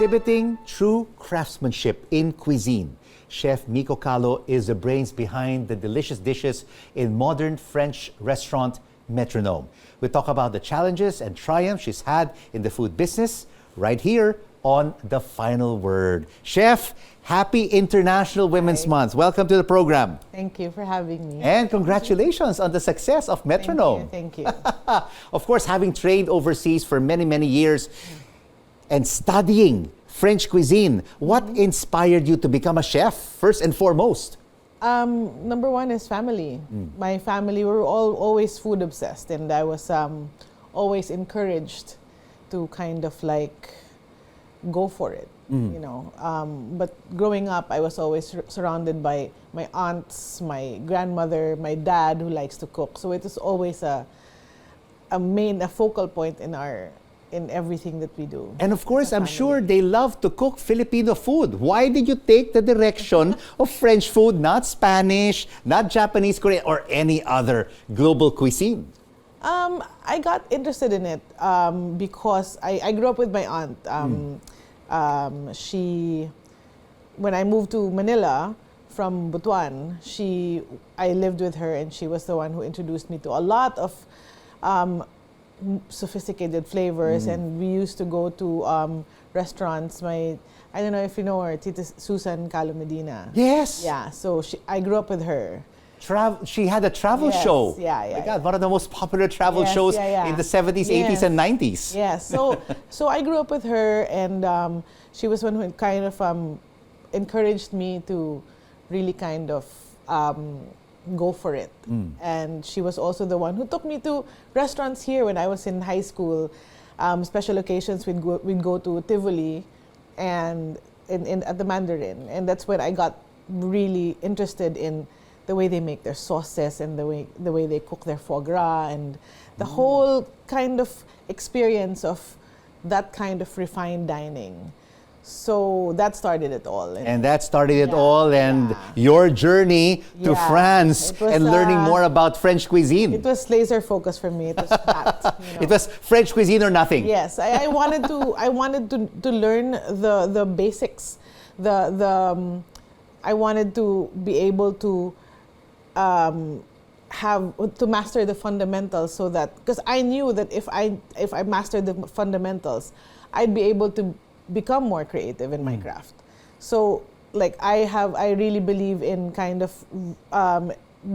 exhibiting true craftsmanship in cuisine. Chef Miko Calo is the brains behind the delicious dishes in modern French restaurant Metronome. We talk about the challenges and triumphs she's had in the food business right here on The Final Word. Chef, happy International Women's Month. Welcome to the program. Thank you for having me. And congratulations on the success of Metronome. Thank you. Of course, having trained overseas for many, many years and studying French cuisine, what inspired you to become a chef, first and foremost? Number one is family. My family were all always food obsessed, and I was always encouraged to kind of like go for it, you know. But growing up, I was always surrounded by my aunts, my grandmother, my dad who likes to cook. So it was always a focal point in everything that we do. And of course, I'm sure they love to cook Filipino food. Why did you take the direction of French food, not Spanish, not Japanese, Korean, or any other global cuisine? I got interested in it because I grew up with my aunt. When I moved to Manila from Butuan, I lived with her, and she was the one who introduced me to a lot of sophisticated flavors, and we used to go to restaurants. I don't know if you know her, Tita Susan Calo Medina. Yes. Yeah, so I grew up with her. She had a travel show. Yeah. My God, one of the most popular travel shows in the 70s, 80s, and 90s. Yes. So I grew up with her, and she was one who kind of encouraged me to really kind of go for it. And she was also the one who took me to restaurants here when I was in high school. Special occasions, we'd go to Tivoli and at the Mandarin, and that's when I got really interested in the way they make their sauces and the way they cook their foie gras, and the whole kind of experience of that kind of refined dining. So that started it all. And that started it all, and your journey to France and learning more about French cuisine. It was laser focused for me. It was that. You know. It was French cuisine or nothing. Yes, I wanted to learn the basics. I wanted to be able to master the fundamentals, so that, because I knew that if I mastered the fundamentals, I'd be able to become more creative in my craft. So like I really believe in kind of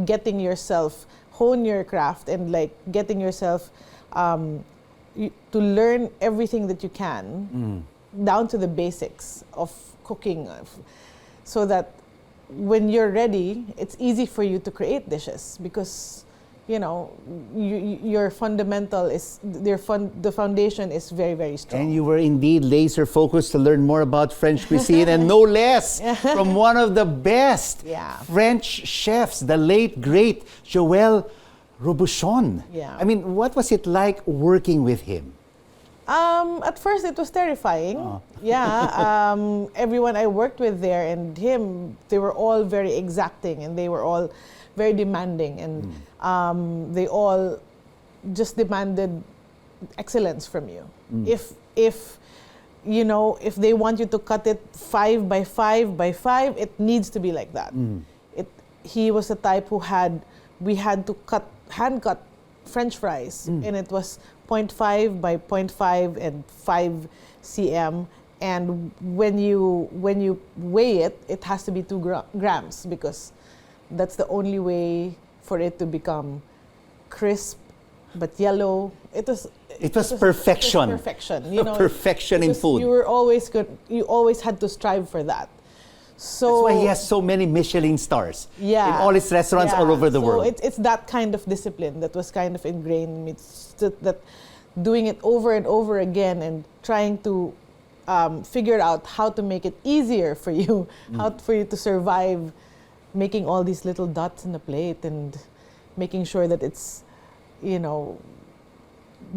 getting yourself, hone your craft, and like getting yourself to learn everything that you can down to the basics of cooking, so that when you're ready, it's easy for you to create dishes, because you know your fundamental is the foundation is very, very strong. And you were indeed laser focused to learn more about French cuisine, and no less from one of the best French chefs, the late great Joel Robuchon. I mean, what was it like working with him? At first, it was terrifying. Everyone I worked with there and him, they were all very exacting, and they were all very demanding, and they all just demanded excellence from you. If you know, if they want you to cut it 5 by 5 by 5, it needs to be like that. He was the type who we had to hand cut French fries, and it was 0.5 by 0.5 and 5 cm. And when you weigh it, it has to be 2 grams, because that's the only way for it to become crisp but yellow. It was perfection. It was perfection. You know, perfection in food. You always had to strive for that. So that's why he has so many Michelin stars in all his restaurants all over the world. It's that kind of discipline that was kind of ingrained in me. That doing it over and over again, and trying to figure out how to make it easier for you, how for you to survive making all these little dots in the plate, and making sure that it's, you know,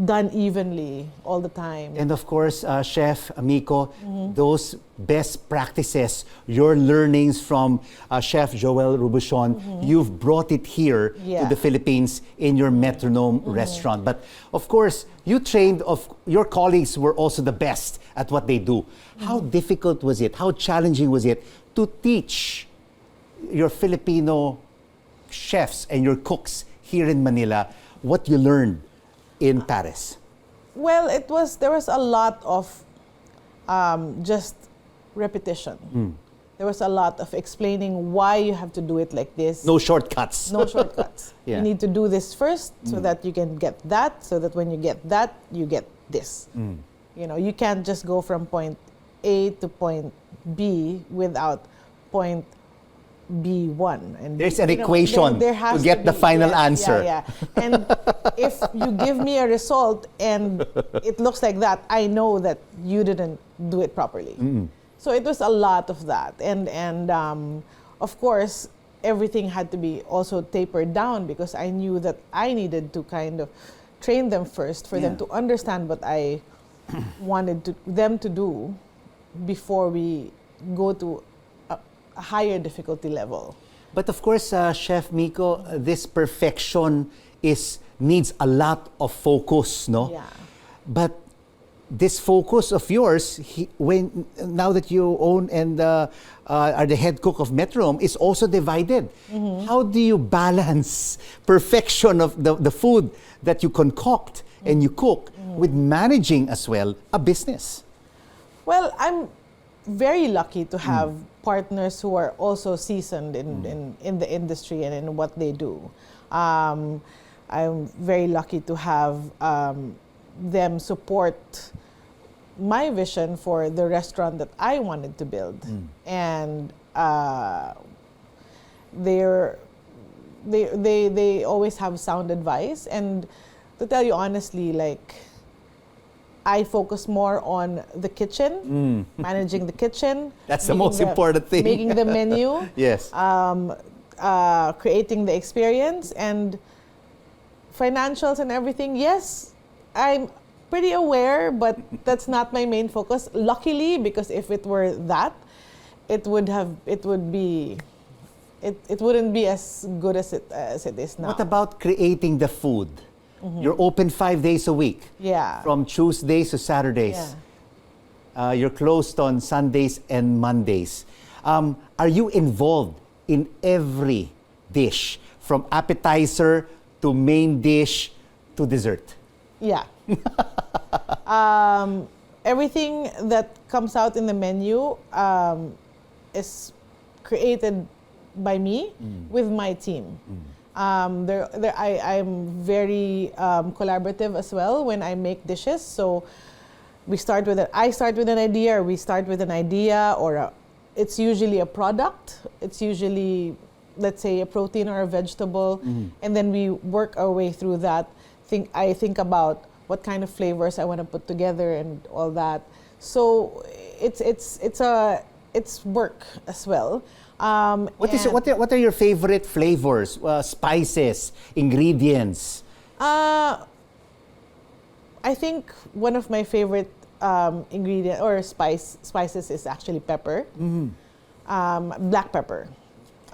done evenly all the time. And of course, Chef Miko, those best practices, your learnings from Chef Joel Robuchon, you've brought it here to Yeah. the Philippines in your Metronome restaurant. But of course, you trained your colleagues were also the best at what they do. How difficult was it? How challenging was it to teach your Filipino chefs and your cooks here in Manila what you learned in Paris? Well, there was a lot of just repetition. There was a lot of explaining why you have to do it like this. No shortcuts. No shortcuts. Yeah. You need to do this first so that you can get that, so that when you get that, you get this. You know, you can't just go from point A to point B without point B1. And There's an equation there has to get the final answer. Yeah. And if you give me a result and it looks like that, I know that you didn't do it properly. So it was a lot of that. And of course, everything had to be also tapered down because I knew that I needed to kind of train them first for them to understand what I wanted them to do before we go to a higher difficulty level. But of course, Chef Miko, this perfection needs a lot of focus, no? Yeah. But this focus of yours, now that you own and are the head cook of Metronome, is also divided. How do you balance perfection of the food that you concoct and you cook with managing as well a business? Well, I'm very lucky to have partners who are also seasoned in the industry and in what they do. I'm very lucky to have them support my vision for the restaurant that I wanted to build. And they always have sound advice. And to tell you honestly, like, I focus more on the kitchen, managing the kitchen. That's the most important thing. Making the menu. Yes. Creating the experience and financials and everything. Yes, I'm pretty aware, but that's not my main focus. Luckily, because if it were that, it wouldn't be as good as it is now. What about creating the food? You're open 5 days a week. Yeah. From Tuesdays to Saturdays. Yeah. You're closed on Sundays and Mondays. Are you involved in every dish, from appetizer to main dish to dessert? Yeah. Everything that comes out in the menu is created by me with my team. I'm very collaborative as well when I make dishes. So I start with an idea, or we start with an idea, or it's usually a product. It's usually, let's say, a protein or a vegetable, and then we work our way through that. I think about what kind of flavors I want to put together and all that. So it's work as well. What are your favorite flavors, spices, ingredients? I think one of my favorite ingredient or spices is actually pepper, black pepper.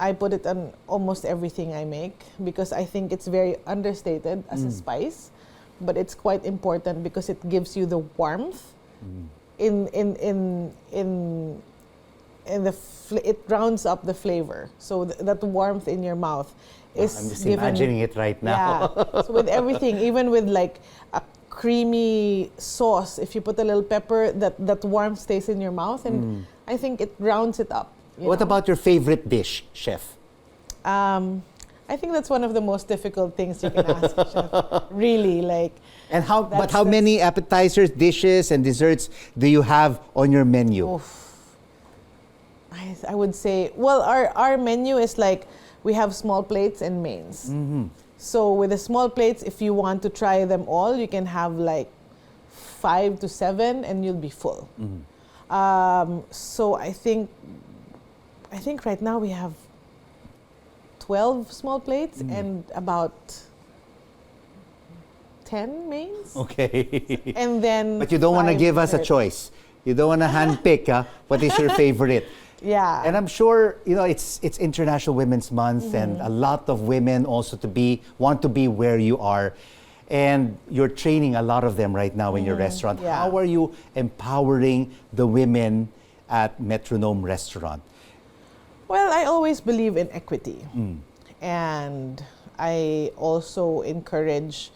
I put it on almost everything I make because I think it's very understated as a spice, but it's quite important because it gives you the warmth it rounds up the flavor. So that warmth in your mouth is I'm just given, imagining it right now. Yeah. So with everything, even with like a creamy sauce, if you put a little pepper, that warmth stays in your mouth, and I think it rounds it up. What about your favorite dish, chef? I think that's one of the most difficult things you can ask, chef. Really, like. And how many appetizers, dishes, and desserts do you have on your menu? Oof. I would say, well, our menu is like, we have small plates and mains. So with the small plates, if you want to try them all, you can have like 5 to 7 and you'll be full. So I think right now we have 12 small plates and about 10 mains. Okay. And then But you don't want to 5 give us a desserts. choice. You don't want to handpick what is your favorite. Yeah. And I'm sure, it's International Women's Month, and a lot of women also want to be where you are. And you're training a lot of them right now in your restaurant. Yeah. How are you empowering the women at Metronome Restaurant? Well, I always believe in equity. And I also encourage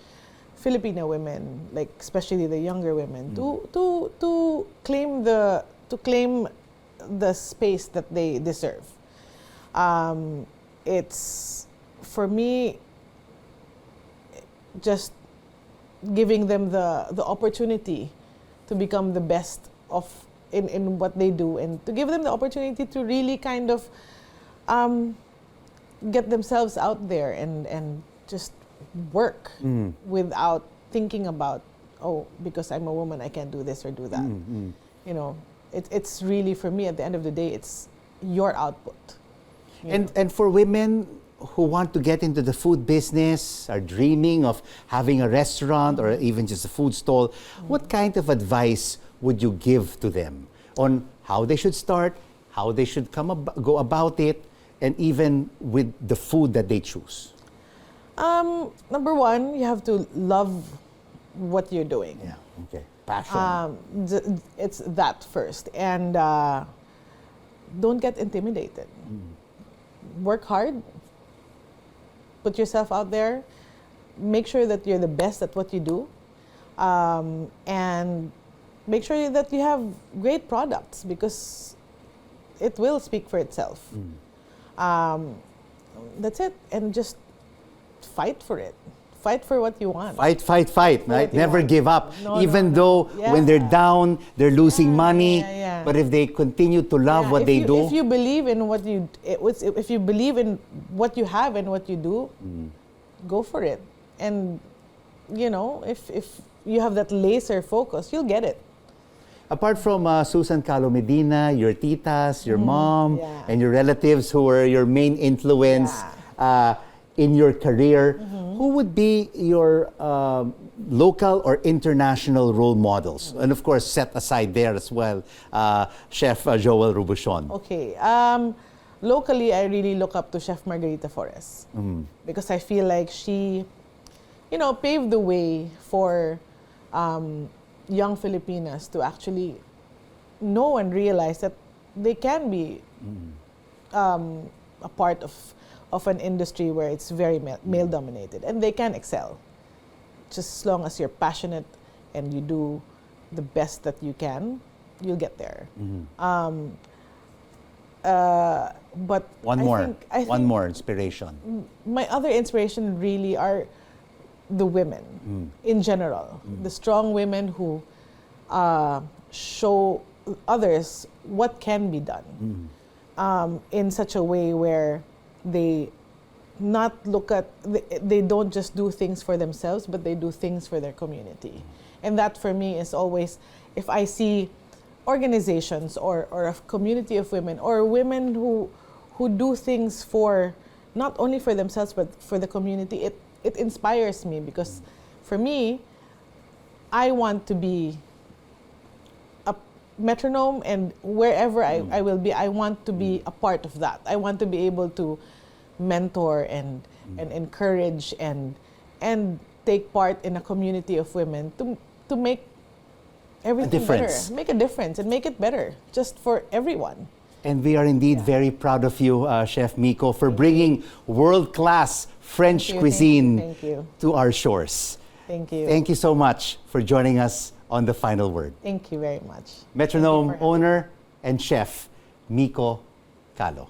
Filipino women, like especially the younger women, to claim the space that they deserve. It's, for me, just giving them the opportunity to become the best in what they do, and to give them the opportunity to really kind of get themselves out there and just work without thinking about, oh, because I'm a woman, I can't do this or do that. It's really, for me, at the end of the day, it's your output. And for women who want to get into the food business, are dreaming of having a restaurant or even just a food stall, what kind of advice would you give to them on how they should start, how they should go about it, and even with the food that they choose? Number one, you have to love what you're doing. Yeah, okay. Passion. It's that first. And don't get intimidated. Work hard. Put yourself out there. Make sure that you're the best at what you do. And make sure that you have great products, because it will speak for itself. That's it. And just fight for it. Fight for what you want. Fight, right? you Never want. give up. No, Even no. though when they're Yeah. down, they're losing money. Yeah. But if they continue to love what they do, if you believe in what if you believe in what you have and what you do, go for it. And if you have that laser focus, you'll get it. apart from Susan Calo Medina, your titas, your mom, yeah. and your relatives who were your main influence in your career, who would be your local or international role models? And of course, set aside there as well, Chef Joel Robuchon. Okay. Locally, I really look up to Chef Margarita Flores because I feel like she, paved the way for young Filipinas to actually know and realize that they can be a part of an industry where it's very male-dominated, and they can excel. Just as long as you're passionate and you do the best that you can, you'll get there. But One I more think inspiration. my other inspiration really are the women in general, the strong women who show others what can be done in such a way where they they don't just do things for themselves, but they do things for their community. And that for me is always, if I see organizations or a community of women or women who do things for not only for themselves but for the community, it inspires me, because for me, I want to be a metronome, and wherever I will be, I want to be a part of that. I want to be able to mentor and encourage and take part in a community of women to make everything better. Make a difference and make it better just for everyone. And we are indeed very proud of you, Chef Miko, for bringing world-class French cuisine Thank you. to our shores. Thank you. Thank you so much for joining us on The Final Word. Thank you very much. Metronome owner and chef, Miko Calo.